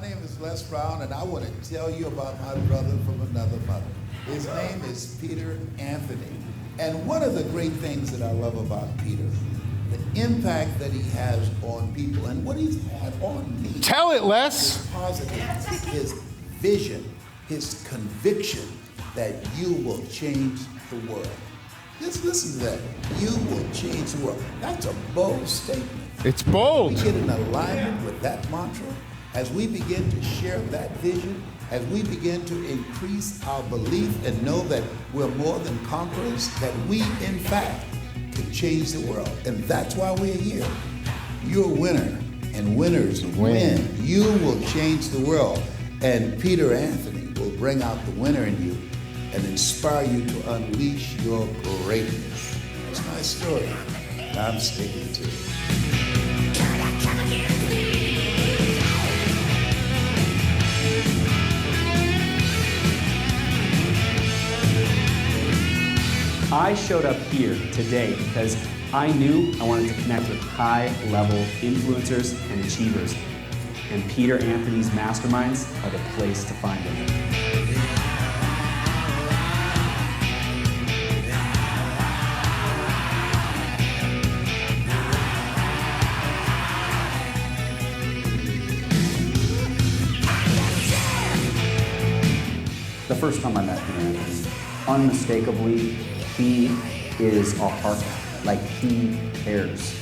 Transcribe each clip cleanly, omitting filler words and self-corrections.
My name is Les Brown, and I want to tell you about my brother from another mother. His name is Peter Anthony. And one of the great things that I love about Peter, the impact that he has on people and what he's had on me. Tell it, Les. His positive, his vision, his conviction that you will change the world. Just listen to that. You will change the world. That's a bold statement. It's bold. We get in alignment with that mantra as we begin to share that vision, as we begin to increase our belief and know that we're more than conquerors, that we, in fact, can change the world. And that's why we're here. You're a winner, and winners win. You will change the world. And Peter Anthony will bring out the winner in you and inspire you to unleash your greatness. That's my story, and I'm sticking to it. I showed up here today because I knew I wanted to connect with high-level influencers and achievers. And Peter Anthony's masterminds are the place to find them. The first time I met Peter Anthony, unmistakably, he is a heart, like he cares.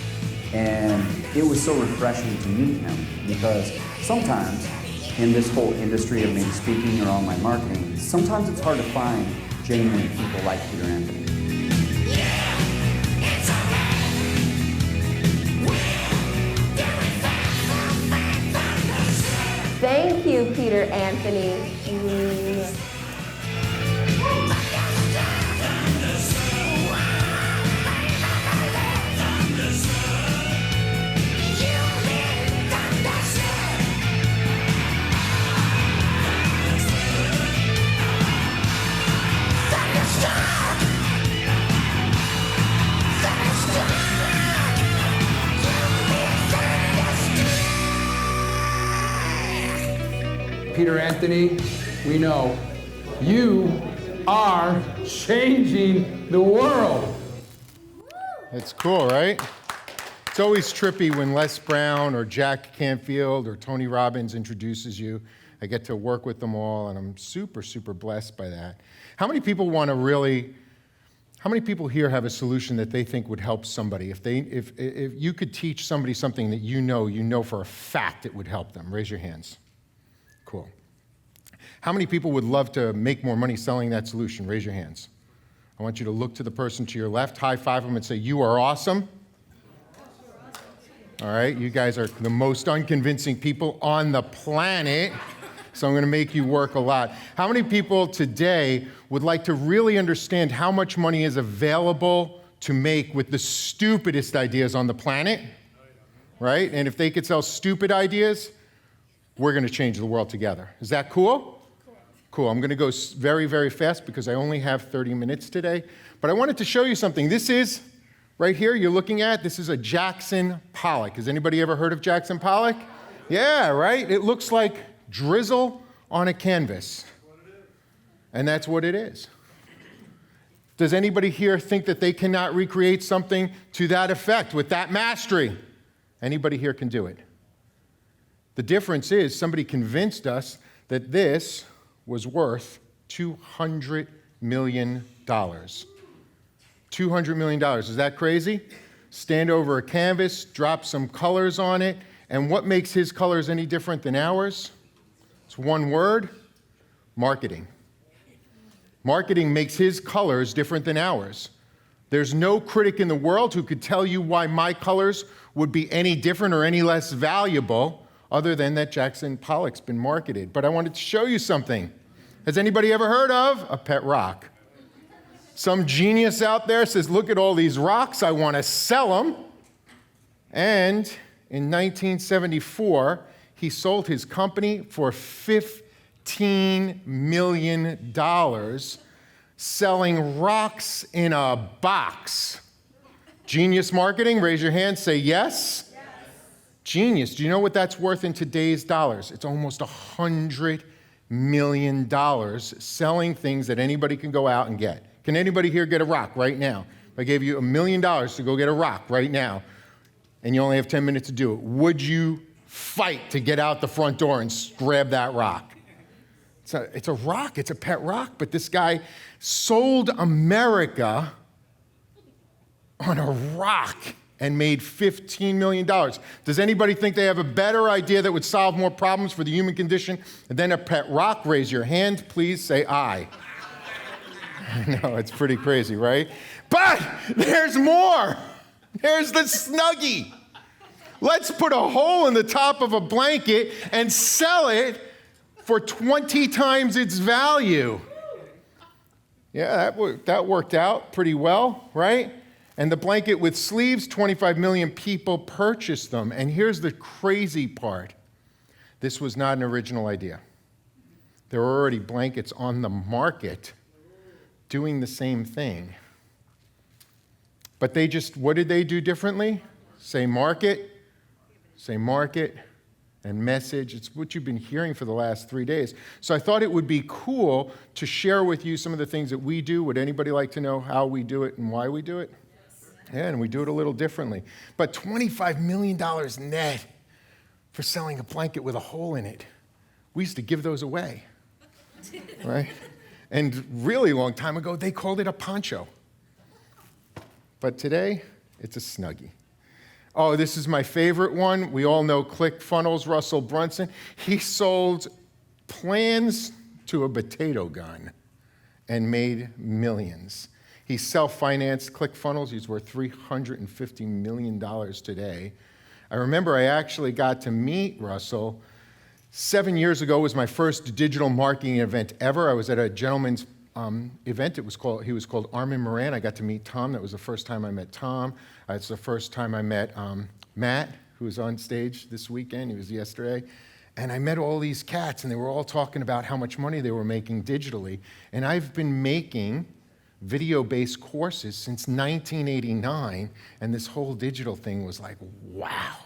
And it was so refreshing to meet him because sometimes in this whole industry of maybe speaking or online marketing, sometimes it's hard to find genuine people like Peter Anthony. Thank you, Peter Anthony. Peter Anthony, we know you are changing the world. That's cool, right? It's always trippy when Les Brown or Jack Canfield or Tony Robbins introduces you. I get to work with them all, and I'm super, super blessed by that. How many people here have a solution that they think would help somebody? If you could teach somebody something that you know for a fact it would help them, raise your hands. Cool. How many people would love to make more money selling that solution? Raise your hands. I want you to look to the person to your left, high five them, and say, "You are awesome." All right, you guys are the most unconvincing people on the planet, so I'm going to make you work a lot. How many people today would like to really understand how much money is available to make with the stupidest ideas on the planet? Right? And if they could sell stupid ideas, we're going to change the world together. Is that cool? Cool. I'm going to go very, very fast because I only have 30 minutes today. But I wanted to show you something. This is, right here, you're looking at, this is a Jackson Pollock. Has anybody ever heard of Jackson Pollock? Yeah, right? It looks like drizzle on a canvas. And that's what it is. Does anybody here think that they cannot recreate something to that effect with that mastery? Anybody here can do it. The difference is somebody convinced us that this was worth $200 million. $200 million. Is that crazy? Stand over a canvas, drop some colors on it, and what makes his colors any different than ours? It's one word: marketing. Marketing makes his colors different than ours. There's no critic in the world who could tell you why my colors would be any different or any less valuable other than that Jackson Pollock's been marketed. But I wanted to show you something. Has anybody ever heard of a pet rock? Some genius out there says, look at all these rocks, I want to sell them. And in 1974, he sold his company for $15 million, selling rocks in a box. Genius marketing, raise your hand, say yes. Genius. Do you know what that's worth in today's dollars? It's almost $100 million selling things that anybody can go out and get. Can anybody here get a rock right now? If I gave you $1 million to go get a rock right now, and you only have 10 minutes to do it, would you fight to get out the front door and grab that rock? It's a rock, it's a pet rock, but this guy sold America on a rock and made $15 million. Does anybody think they have a better idea that would solve more problems for the human condition than a pet rock? Raise your hand, please say aye. No, it's pretty crazy, right? But there's more. There's the Snuggie. Let's put a hole in the top of a blanket and sell it for 20 times its value. Yeah, that worked out pretty well, right? And the blanket with sleeves, 25 million people purchased them. And here's the crazy part. This was not an original idea. There were already blankets on the market doing the same thing. But they just, what did they do differently? Say market, and message. It's what you've been hearing for the last 3 days. So I thought it would be cool to share with you some of the things that we do. Would anybody like to know how we do it and why we do it? Yeah, and we do it a little differently. But $25 million net for selling a blanket with a hole in it. We used to give those away, right? And really long time ago, they called it a poncho. But today, it's a Snuggie. Oh, this is my favorite one. We all know ClickFunnels, Russell Brunson. He sold plans to a potato gun and made millions. He self-financed ClickFunnels. He's worth $350 million today. I remember I actually got to meet Russell 7 years ago. Was my first digital marketing event ever. I was at a gentleman's event. He was called Armin Moran. I got to meet Tom. That was the first time I met Tom. It's the first time I met Matt, who was on stage this weekend. He was yesterday. And I met all these cats, and they were all talking about how much money they were making digitally. And I've been making video-based courses since 1989, and this whole digital thing was like, wow,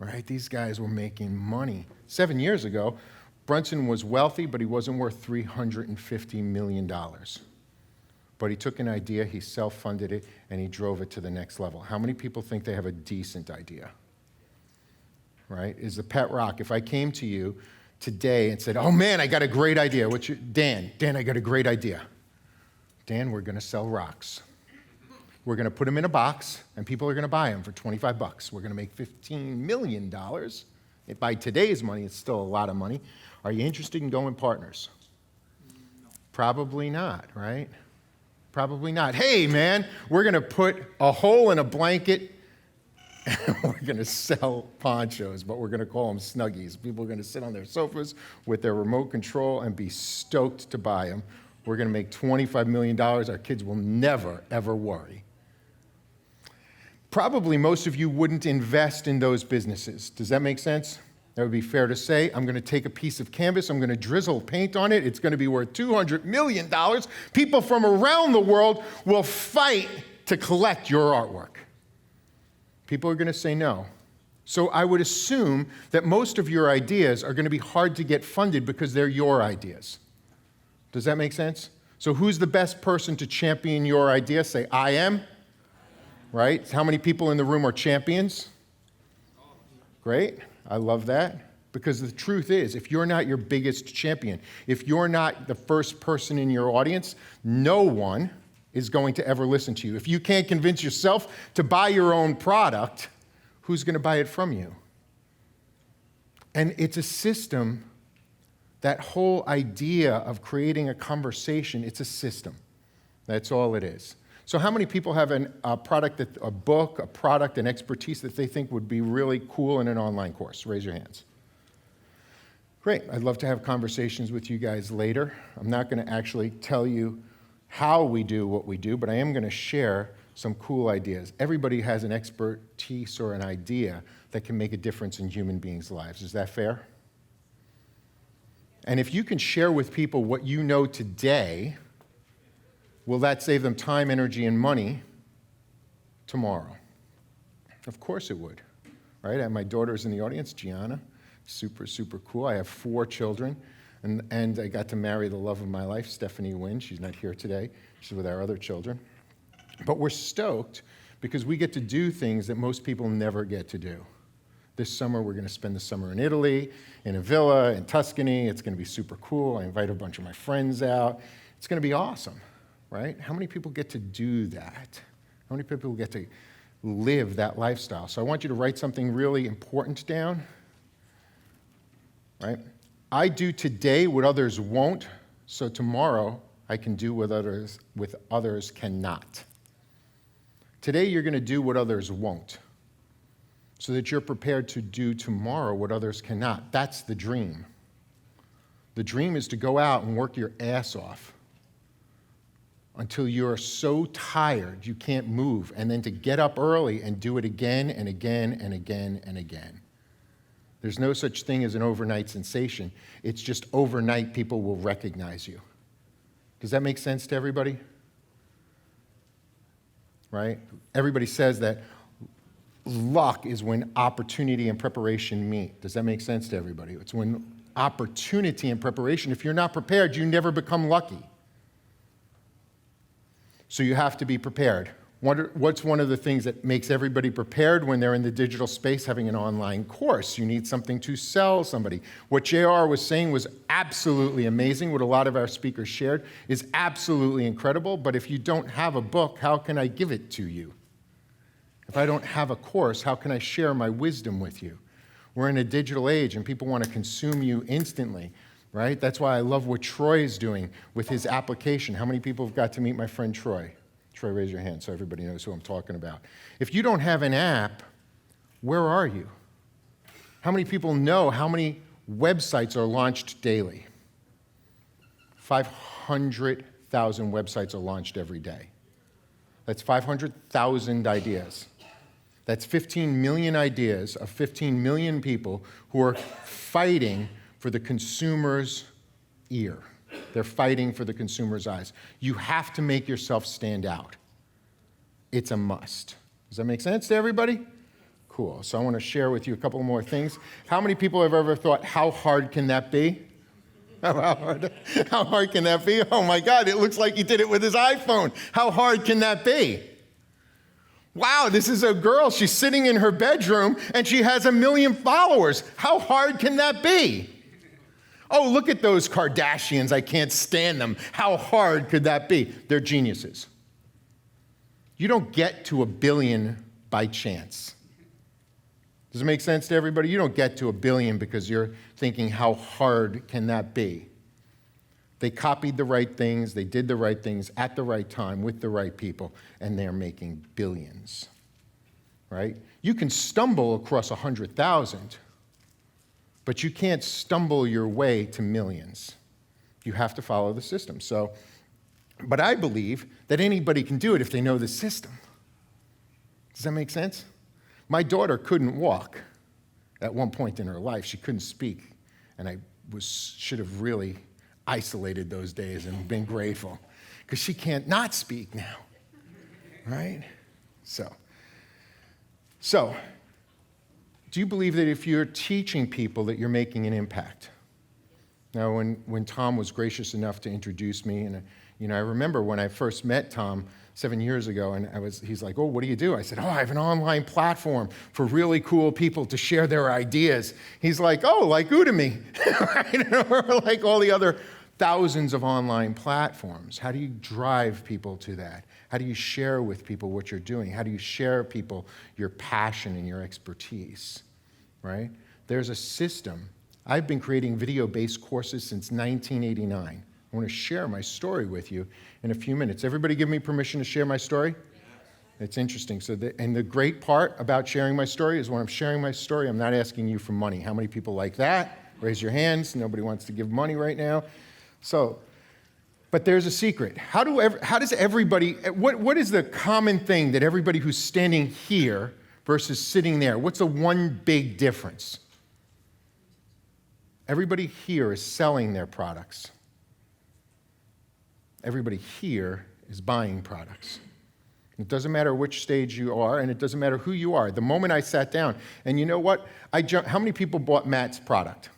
right? These guys were making money. 7 years ago, Brunson was wealthy, but he wasn't worth $350 million. But he took an idea, he self-funded it, and he drove it to the next level. How many people think they have a decent idea? Right? Is the pet rock. If I came to you today and said, oh man, I got a great idea. Dan, I got a great idea. Dan, we're going to sell rocks. We're going to put them in a box, and people are going to buy them for $25. We're going to make $15 million. By today's money, it's still a lot of money. Are you interested in going partners? No. Probably not, right? Probably not. Hey, man, we're going to put a hole in a blanket, and we're going to sell ponchos, but we're going to call them Snuggies. People are going to sit on their sofas with their remote control and be stoked to buy them. We're going to make $25 million. Our kids will never, ever worry. Probably most of you wouldn't invest in those businesses. Does that make sense? That would be fair to say. I'm going to take a piece of canvas. I'm going to drizzle paint on it. It's going to be worth $200 million. People from around the world will fight to collect your artwork. People are going to say no. So I would assume that most of your ideas are going to be hard to get funded because they're your ideas. Does that make sense? So who's the best person to champion your idea? Say, I am. Right? How many people in the room are champions? Great. I love that. Because the truth is, if you're not your biggest champion, if you're not the first person in your audience, no one is going to ever listen to you. If you can't convince yourself to buy your own product, who's going to buy it from you? And it's a system. That whole idea of creating a conversation, it's a system. That's all it is. So how many people have a book, a product, an expertise that they think would be really cool in an online course? Raise your hands. Great. I'd love to have conversations with you guys later. I'm not going to actually tell you how we do what we do, but I am going to share some cool ideas. Everybody has an expertise or an idea that can make a difference in human beings' lives. Is that fair? And if you can share with people what you know today, will that save them time, energy, and money tomorrow? Of course it would. right? And my daughter's in the audience, Gianna. Super, super cool. I have 4 children, and I got to marry the love of my life, Stephanie Wynn. She's not here today. She's with our other children. But we're stoked because we get to do things that most people never get to do. This summer, we're going to spend the summer in Italy, in a villa in Tuscany. It's going to be super cool. I invite a bunch of my friends out. It's going to be awesome, right? How many people get to do that? How many people get to live that lifestyle? So I want you to write something really important down. Right? I do today what others won't, so tomorrow I can do what others cannot. Today you're going to do what others won't, so that you're prepared to do tomorrow what others cannot. That's the dream. The dream is to go out and work your ass off until you're so tired you can't move, and then to get up early and do it again and again and again and again. There's no such thing as an overnight sensation. It's just overnight people will recognize you. Does that make sense to everybody? Right? Everybody says that luck is when opportunity and preparation meet. Does that make sense to everybody? It's when opportunity and preparation, if you're not prepared, you never become lucky. So you have to be prepared. What's one of the things that makes everybody prepared when they're in the digital space having an online course? You need something to sell somebody. What JR was saying was absolutely amazing. What a lot of our speakers shared is absolutely incredible. But if you don't have a book, how can I give it to you? If I don't have a course, how can I share my wisdom with you? We're in a digital age and people want to consume you instantly, right? That's why I love what Troy's doing with his application. How many people have got to meet my friend Troy? Troy, raise your hand so everybody knows who I'm talking about. If you don't have an app, where are you? How many people know how many websites are launched daily? 500,000 websites are launched every day. That's 500,000 ideas. That's 15 million ideas of 15 million people who are fighting for the consumer's ear. They're fighting for the consumer's eyes. You have to make yourself stand out. It's a must. Does that make sense to everybody? Cool. So I want to share with you a couple more things. How many people have ever thought, how hard can that be? How hard can that be? Oh my God, it looks like he did it with his iPhone. How hard can that be? Wow, this is a girl. She's sitting in her bedroom and she has 1 million followers. How hard can that be? Oh, look at those Kardashians. I can't stand them. How hard could that be? They're geniuses. You don't get to 1 billion by chance. Does it make sense to everybody? You don't get to 1 billion because you're thinking, how hard can that be? They copied the right things, they did the right things at the right time with the right people, and they're making billions, right? You can stumble across 100,000, but you can't stumble your way to millions. You have to follow the system. But I believe that anybody can do it if they know the system. Does that make sense? My daughter couldn't walk at one point in her life. She couldn't speak, and I should have really isolated those days and been grateful, because she can't not speak now, right? So, do you believe that if you're teaching people that you're making an impact? Now, when Tom was gracious enough to introduce me, and I remember when I first met Tom 7 years ago, and he's like, oh, what do you do? I said, oh, I have an online platform for really cool people to share their ideas. He's like, oh, like Udemy, right? Or like all the other thousands of online platforms. How do you drive people to that? How do you share with people what you're doing? How do you share people your passion and your expertise, right? There's a system. I've been creating video-based courses since 1989. I want to share my story with you in a few minutes. Everybody give me permission to share my story? It's interesting. And the great part about sharing my story is when I'm sharing my story, I'm not asking you for money. How many people like that? Raise your hands. Nobody wants to give money right now. But there's a secret. How does everybody, what is the common thing that everybody who's standing here versus sitting there, what's the one big difference? Everybody here is selling their products. Everybody here is buying products. It doesn't matter which stage you are, and it doesn't matter who you are. The moment I sat down, and you know what? How many people bought Matt's product?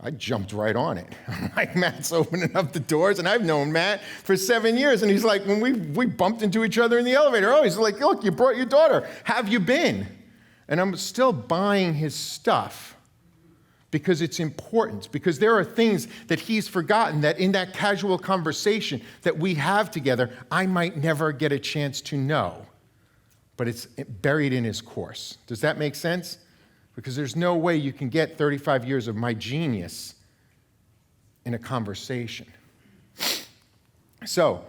I jumped right on it. I'm like, Matt's opening up the doors, and I've known Matt for 7 years, and he's like, when we bumped into each other in the elevator, oh, he's like, look, you brought your daughter. Have you been? And I'm still buying his stuff because it's important, because there are things that he's forgotten that in that casual conversation that we have together, I might never get a chance to know, but it's buried in his course. Does that make sense? Because there's no way you can get 35 years of my genius in a conversation. So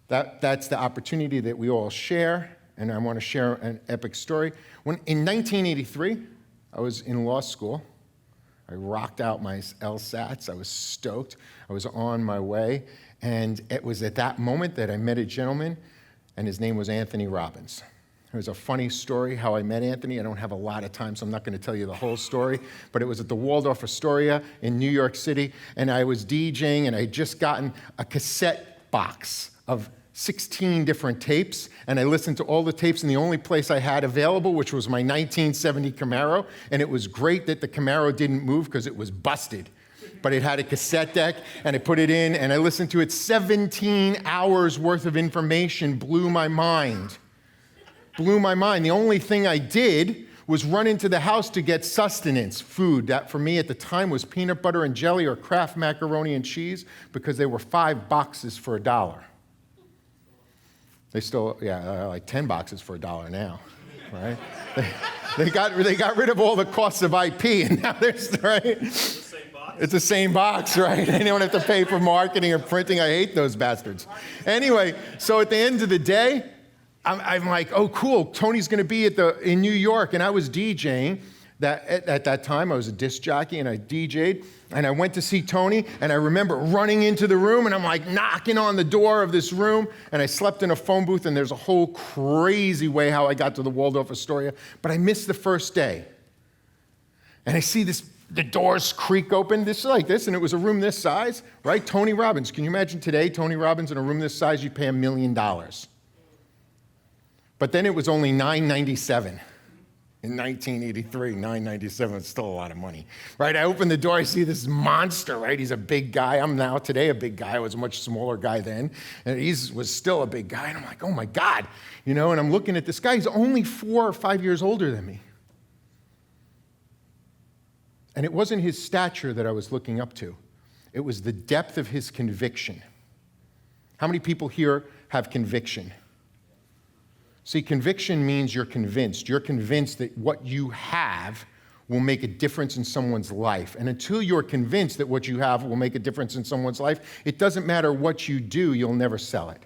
that's the opportunity that we all share, and I want to share an epic story. In 1983, I was in law school. I rocked out my LSATs. I was stoked. I was on my way. And it was at that moment that I met a gentleman, and his name was Anthony Robbins. It was a funny story how I met Anthony. I don't have a lot of time, so I'm not going to tell you the whole story. But it was at the Waldorf Astoria in New York City, and I was DJing, and I had just gotten a cassette box of 16 different tapes, and I listened to all the tapes in the only place I had available, which was my 1970 Camaro, and it was great that the Camaro didn't move because it was busted. But it had a cassette deck, and I put it in, and I listened to it. 17 hours worth of information blew my mind. Blew my mind. The only thing I did was run into the house to get sustenance, food. That for me at the time was peanut butter and jelly or Kraft macaroni and cheese, because they were 5 boxes for $1. They still, like 10 boxes for $1 now, right? They got rid of all the costs of IP, and now there's, right? It's the same box, right? They don't have to pay for marketing or printing. I hate those bastards. Anyway, so at the end of the day, I'm like, oh, cool, Tony's going to be in New York, and I was DJing. At that time, I was a disc jockey, and I DJ'd, and I went to see Tony, and I remember running into the room, and I'm like knocking on the door of this room, and I slept in a phone booth, and there's a whole crazy way how I got to the Waldorf Astoria, but I missed the first day. And I see the doors creak open, this is like this, and it was a room this size, right? Tony Robbins. Can you imagine today, Tony Robbins in a room this size, you'd pay $1 million. But then it was only $997. In 1983, $997 is still a lot of money, right? I open the door, I see this monster, right? He's a big guy. I'm now today a big guy. I was a much smaller guy then, and he was still a big guy. And I'm like, oh my God, and I'm looking at this guy. He's only 4 or 5 years older than me. And it wasn't his stature that I was looking up to. It was the depth of his conviction. How many people here have conviction? See, conviction means you're convinced. You're convinced that what you have will make a difference in someone's life. And until you're convinced that what you have will make a difference in someone's life, it doesn't matter what you do, you'll never sell it.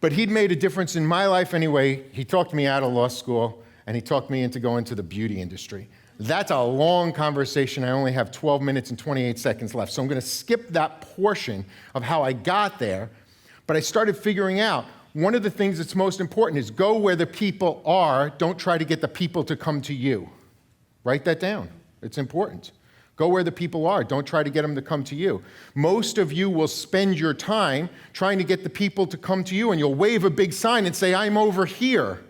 But he'd made a difference in my life anyway. He talked me out of law school, and he talked me into going to the beauty industry. That's a long conversation. I only have 12 minutes and 28 seconds left. So I'm going to skip that portion of how I got there. But I started figuring out one of the things that's most important is go where the people are. Don't try to get the people to come to you. Write that down. It's important. Go where the people are. Don't try to get them to come to you. Most of you will spend your time trying to get the people to come to you, and you'll wave a big sign and say, I'm over here.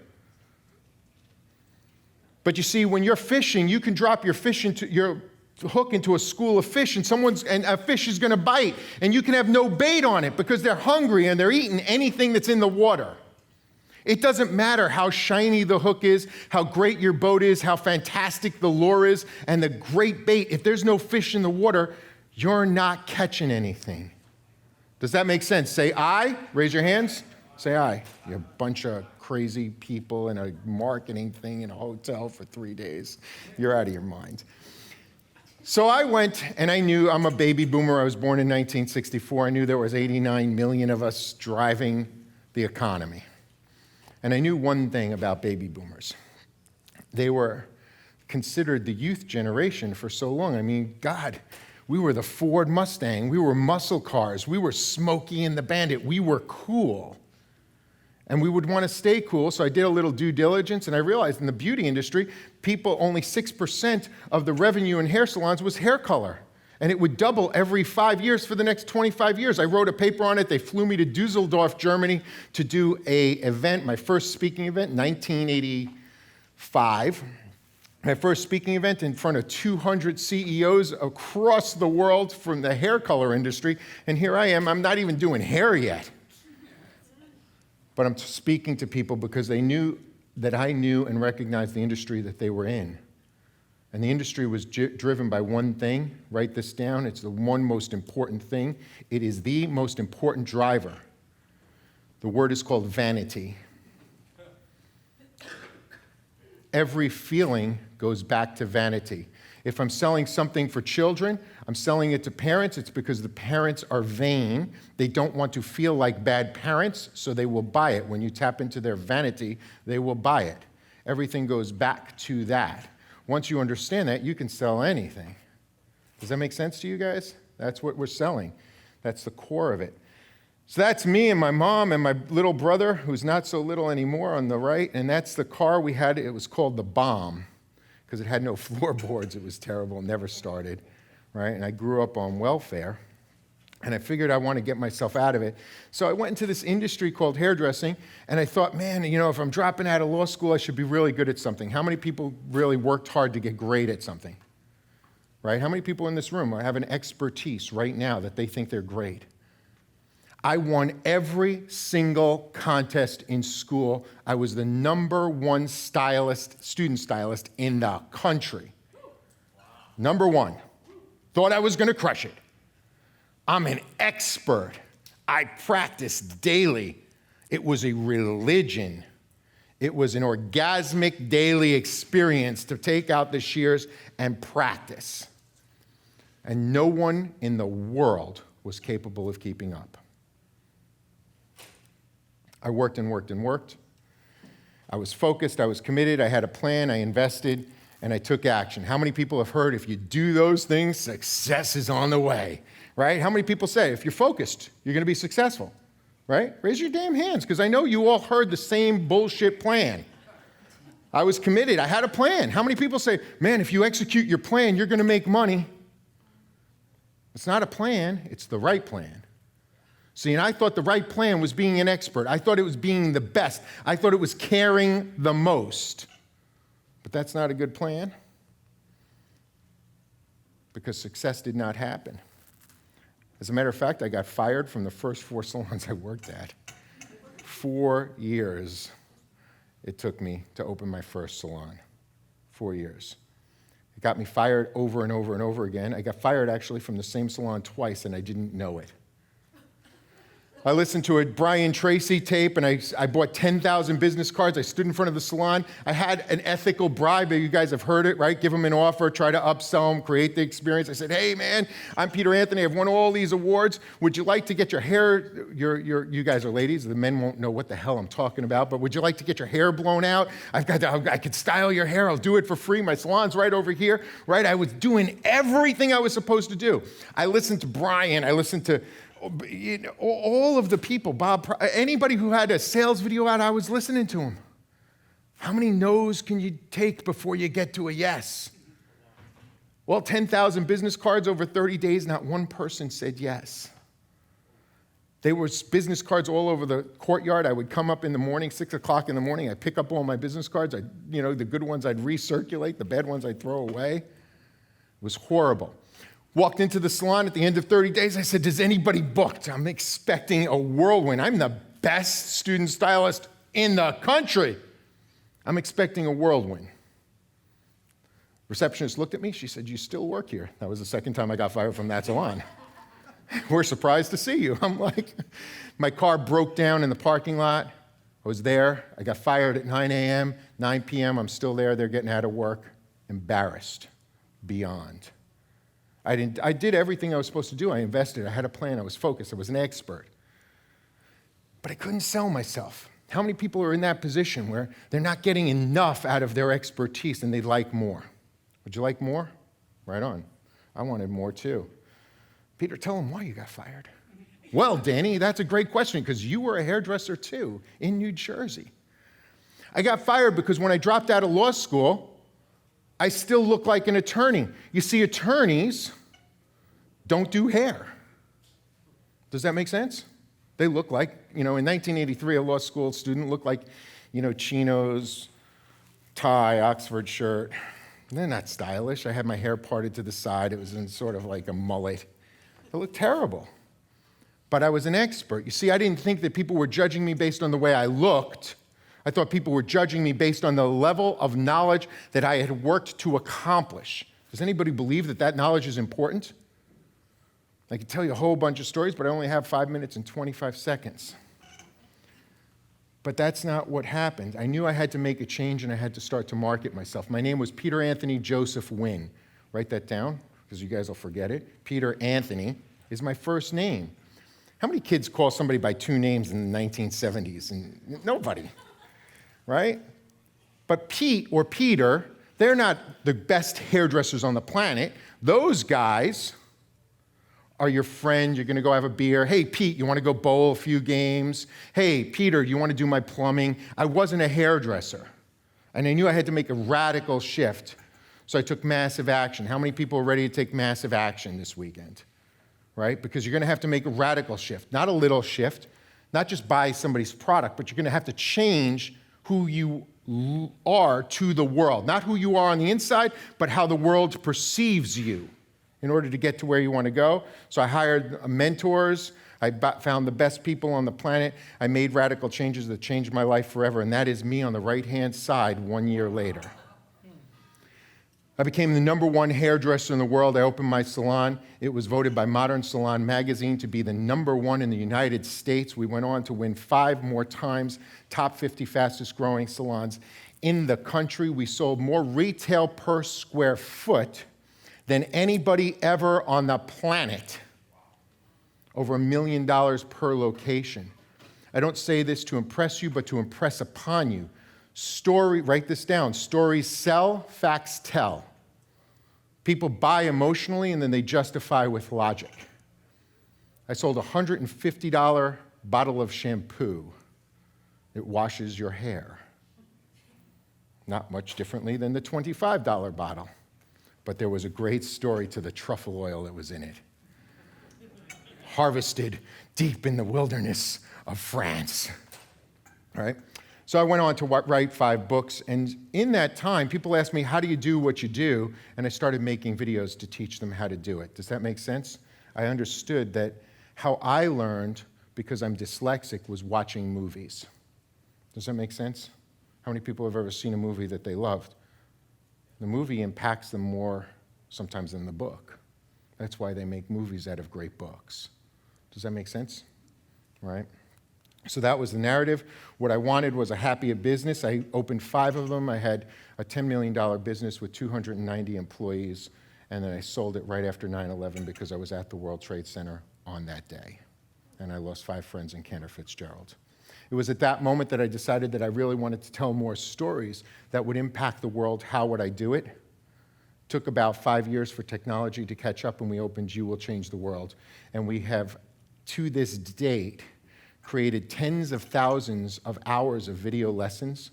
But you see, when you're fishing, you can drop your hook into a school of fish, and a fish is going to bite, and you can have no bait on it because they're hungry and they're eating anything that's in the water. It doesn't matter how shiny the hook is, how great your boat is, how fantastic the lure is, and the great bait. If there's no fish in the water, you're not catching anything. Does that make sense? Say aye. Raise your hands. Say aye. You're a bunch of crazy people in a marketing thing in a hotel for 3 days. You're out of your mind. So I went, and I knew I'm a baby boomer. I was born in 1964. I knew there was 89 million of us driving the economy. And I knew one thing about baby boomers. They were considered the youth generation for so long. I mean, God, we were the Ford Mustang. We were muscle cars. We were Smokey and the Bandit. We were cool. And we would want to stay cool, so I did a little due diligence, and I realized in the beauty industry, only 6% of the revenue in hair salons was hair color. And it would double every 5 years for the next 25 years. I wrote a paper on it. They flew me to Dusseldorf, Germany to do an event, my first speaking event, 1985. My first speaking event in front of 200 CEOs across the world from the hair color industry. And here I am, I'm not even doing hair yet. But I'm speaking to people because they knew that I knew and recognized the industry that they were in. And the industry was driven by one thing. Write this down. It's the one most important thing. It is the most important driver. The word is called vanity. Every feeling goes back to vanity. If I'm selling something for children, I'm selling it to parents. It's because the parents are vain. They don't want to feel like bad parents, so they will buy it. When you tap into their vanity, they will buy it. Everything goes back to that. Once you understand that, you can sell anything. Does that make sense to you guys? That's what we're selling. That's the core of it. So that's me and my mom and my little brother, who's not so little anymore, on the right, and that's the car we had. It was called the Bomb because it had no floorboards. It was terrible, never started, right? And I grew up on welfare, and I figured I want to get myself out of it. So I went into this industry called hairdressing, and I thought, man, if I'm dropping out of law school, I should be really good at something. How many people really worked hard to get great at something, right? How many people in this room have an expertise right now that they think they're great? I won every single contest in school. I was the #1 student stylist in the country. #1. Thought I was going to crush it. I'm an expert. I practiced daily. It was a religion. It was an orgasmic daily experience to take out the shears and practice. And no one in the world was capable of keeping up. I worked and worked and worked. I was focused, I was committed, I had a plan, I invested, and I took action. How many people have heard if you do those things, success is on the way? Right? How many people say, if you're focused, you're going to be successful? Right? Raise your damn hands, because I know you all heard the same bullshit plan. I was committed. I had a plan. How many people say, man, if you execute your plan, you're going to make money? It's not a plan. It's the right plan. See, and I thought the right plan was being an expert. I thought it was being the best. I thought it was caring the most. But that's not a good plan, because success did not happen. As a matter of fact, I got fired from the first 4 salons I worked at. 4 years it took me to open my first salon. 4 years. It got me fired over and over and over again. I got fired actually from the same salon twice, and I didn't know it. I listened to a Brian Tracy tape, and I bought 10,000 business cards. I stood in front of the salon. I had an ethical bribe. You guys have heard it, right? Give them an offer, try to upsell them, create the experience. I said, hey, man, I'm Peter Anthony. I've won all these awards. Would you like to get your hair, you guys are ladies. The men won't know what the hell I'm talking about, but would you like to get your hair blown out? I could style your hair. I'll do it for free. My salon's right over here, right? I was doing everything I was supposed to do. I listened to Brian. I listened to all of the people, anybody who had a sales video out, I was listening to them. How many no's can you take before you get to a yes? Well, 10,000 business cards over 30 days, not one person said yes. There were business cards all over the courtyard. I would come up in the morning, 6 o'clock in the morning, I'd pick up all my business cards. The good ones I'd recirculate, the bad ones I'd throw away. It was horrible. Walked into the salon at the end of 30 days. I said, does anybody booked? I'm expecting a whirlwind. I'm the best student stylist in the country. I'm expecting a whirlwind. Receptionist looked at me. She said, you still work here. That was the second time I got fired from that salon. We're surprised to see you. I'm like, my car broke down in the parking lot. I was there. I got fired at 9 a.m., 9 p.m. I'm still there. They're getting out of work. Embarrassed beyond. I did everything I was supposed to do. I invested. I had a plan. I was focused. I was an expert. But I couldn't sell myself. How many people are in that position where they're not getting enough out of their expertise and they'd like more? Would you like more? Right on. I wanted more too. Peter, tell them why you got fired. Well, Danny, that's a great question, because you were a hairdresser too in New Jersey. I got fired because when I dropped out of law school, I still look like an attorney. You see, attorneys don't do hair. Does that make sense? They look like, in 1983, a law school student looked like, chinos, tie, Oxford shirt. They're not stylish. I had my hair parted to the side. It was in sort of like a mullet. It looked terrible. But I was an expert. You see, I didn't think that people were judging me based on the way I looked. I thought people were judging me based on the level of knowledge that I had worked to accomplish. Does anybody believe that that knowledge is important? I could tell you a whole bunch of stories, but I only have 5 minutes and 25 seconds. But that's not what happened. I knew I had to make a change and I had to start to market myself. My name was Peter Anthony Joseph Wynn. Write that down, because you guys will forget it. Peter Anthony is my first name. How many kids call somebody by two names in the 1970s? And nobody, right? But Pete or Peter, they're not the best hairdressers on the planet. Those guys are your friend. You're going to go have a beer. Hey, Pete, you want to go bowl a few games? Hey, Peter, you want to do my plumbing? I wasn't a hairdresser, and I knew I had to make a radical shift, so I took massive action. How many people are ready to take massive action this weekend, right? Because you're going to have to make a radical shift, not a little shift, not just buy somebody's product, but you're going to have to change who you are to the world, not who you are on the inside, but how the world perceives you, in order to get to where you want to go. So I hired mentors. I found the best people on the planet. I made radical changes that changed my life forever, and that is me on the right-hand side 1 year later. I became the #1 hairdresser in the world. I opened my salon. It was voted by Modern Salon magazine to be the #1 in the United States. We went on to win 5 more times, top 50 fastest growing salons in the country. We sold more retail per square foot than anybody ever on the planet. Over $1 million per location. I don't say this to impress you, but to impress upon you. Write this down. Stories sell, facts tell. People buy emotionally and then they justify with logic. I sold a $150 bottle of shampoo. It washes your hair. Not much differently than the $25 bottle. But there was a great story to the truffle oil that was in it. Harvested deep in the wilderness of France, right? So I went on to write 5 books, and in that time, people asked me, how do you do what you do? And I started making videos to teach them how to do it. Does that make sense? I understood that how I learned, because I'm dyslexic, was watching movies. Does that make sense? How many people have ever seen a movie that they loved? The movie impacts them more sometimes than the book. That's why they make movies out of great books. Does that make sense? Right? So that was the narrative. What I wanted was a happier business. I opened 5 of them. I had a $10 million business with 290 employees, and then I sold it right after 9/11 because I was at the World Trade Center on that day. And I lost 5 friends in Cantor Fitzgerald. It was at that moment that I decided that I really wanted to tell more stories that would impact the world. How would I do it? Took about 5 years for technology to catch up, and we opened You Will Change the World. And we have, to this date, created tens of thousands of hours of video lessons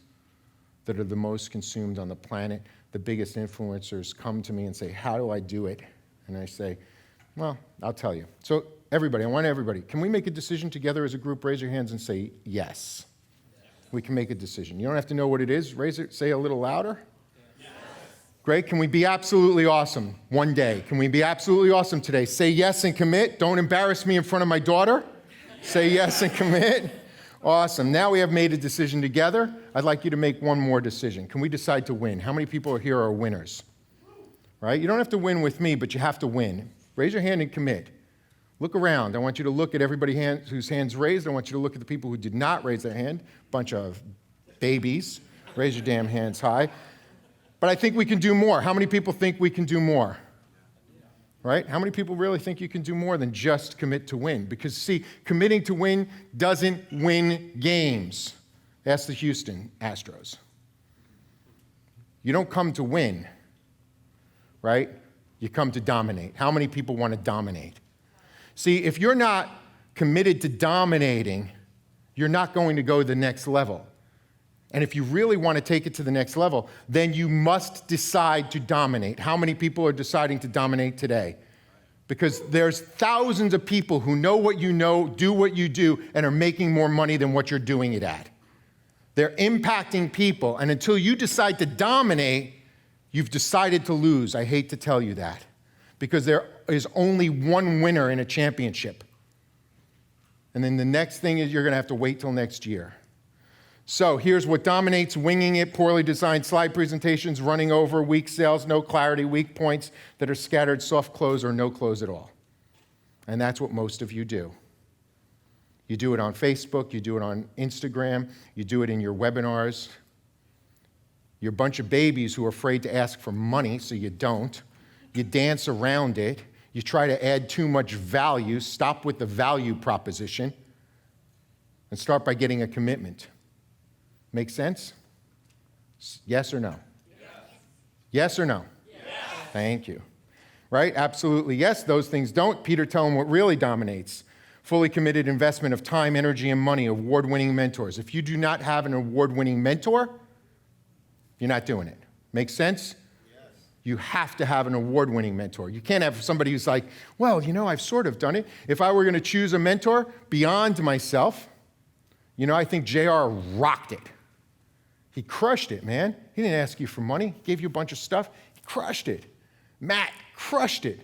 that are the most consumed on the planet. The biggest influencers come to me and say, how do I do it? And I say, well, I'll tell you. So everybody, I want everybody, can we make a decision together as a group? Raise your hands and say yes. We can make a decision. You don't have to know what it is. Raise it, say a little louder. Yes. Great. Can we be absolutely awesome one day? Can we be absolutely awesome today? Say yes and commit. Don't embarrass me in front of my daughter. Say yes and commit. Awesome. Now we have made a decision together. I'd like you to make one more decision. Can we decide to win? How many people here are winners? Right? You don't have to win with me, but you have to win. Raise your hand and commit. Look around. I want you to look at everybody whose hands raised. I want you to look at the people who did not raise their hand. Bunch of babies. Raise your damn hands high. But I think we can do more. How many people think we can do more? Right? How many people really think you can do more than just commit to win? Because, see, committing to win doesn't win games. Ask the Houston Astros. You don't come to win, right? You come to dominate. How many people want to dominate? See, if you're not committed to dominating, you're not going to go to the next level. And if you really want to take it to the next level, then you must decide to dominate. How many people are deciding to dominate today? because there's thousands of people who know what you know, do what you do, and are making more money than what you're doing it at. They're impacting people, and until you decide to dominate, you've decided to lose. I hate to tell you that, because there is only one winner in a championship. And then the next thing is you're going to have to wait till next year. So here's what dominates: winging it, poorly designed slide presentations, running over, weak sales, no clarity, weak points that are scattered, soft close, or no close at all. And that's what most of you do. You do it on Facebook, you do it on Instagram, you do it in your webinars. You're a bunch of babies who are afraid to ask for money, so you don't. You dance around it. You try to add too much value. Stop with the value proposition and start by getting a commitment. Make sense? Yes or no? Yes. Yes or no? Yes. Thank you. Right? Absolutely yes. Those things don't. Peter, tell them what really dominates. Fully committed investment of time, energy, and money, award-winning mentors. If you do not have an award-winning mentor, you're not doing it. Make sense? Yes. You have to have an award-winning mentor. You can't have somebody who's like, well, you know, I've sort of done it. If I were going to choose a mentor beyond myself, you know, I think JR rocked it. He crushed it, man. He didn't ask you for money. He gave you a bunch of stuff. He crushed it. Matt crushed it.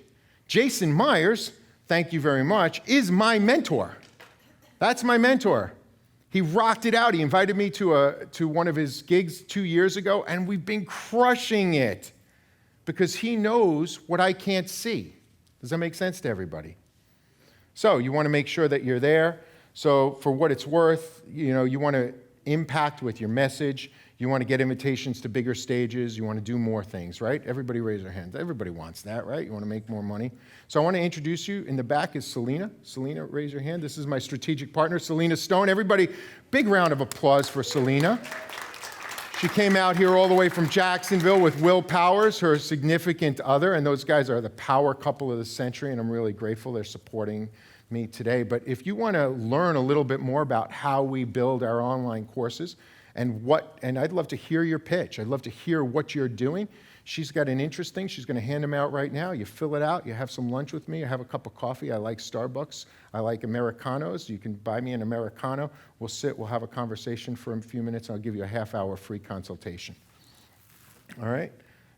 Jason Myers, thank you very much, is my mentor. That's my mentor. He rocked it out. He invited me to one of his gigs 2 years ago, and we've been crushing it because he knows what I can't see. Does that make sense to everybody? So you want to make sure that you're there. So for what it's worth, you know, you want to impact with your message. You want to get invitations to bigger stages. You want to do more things, right? Everybody raise their hands. Everybody wants that, right? You want to make more money. So I want to introduce you. In the back is Selena. Selena, raise your hand. This is my strategic partner, Selena Stone. Everybody, big round of applause for Selena. She came out here all the way from Jacksonville with Will Powers, her significant other, and those guys are the power couple of the century, and I'm really grateful they're supporting me today. But if you want to learn a little bit more about how we build our online courses and I'd love to hear your pitch. I'd love to hear what you're doing. She's got an interest thing. She's going to hand them out right now. You fill it out. You have some lunch with me. I have a cup of coffee. I like Starbucks. I like Americanos. You can buy me an Americano. We'll sit. We'll have a conversation for a few minutes. I'll give you a half-hour free consultation. All right?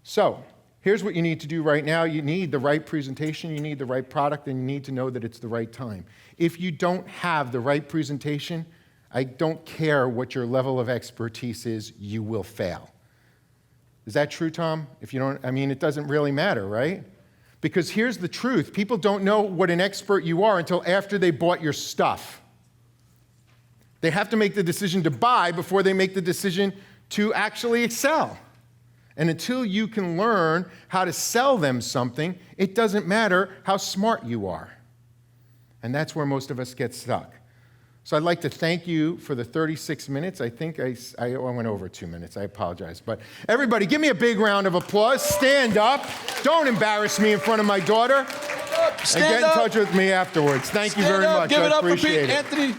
So here's what you need to do right now. You need the right presentation. You need the right product. And you need to know that it's the right time. If you don't have the right presentation, I don't care what your level of expertise is, you will fail. Is that true, Tom? If you don't, I mean, it doesn't really matter, right? Because here's the truth. People don't know what an expert you are until after they bought your stuff. They have to make the decision to buy before they make the decision to actually excel. And until you can learn how to sell them something, it doesn't matter how smart you are. And that's where most of us get stuck. So I'd like to thank you for the 36 minutes. I think I went over 2 minutes. I apologize. But everybody, give me a big round of applause. Stand up. Don't embarrass me in front of my daughter. And get in touch with me afterwards. Thank you very much. Give it I up for appreciate Pete it. Anthony.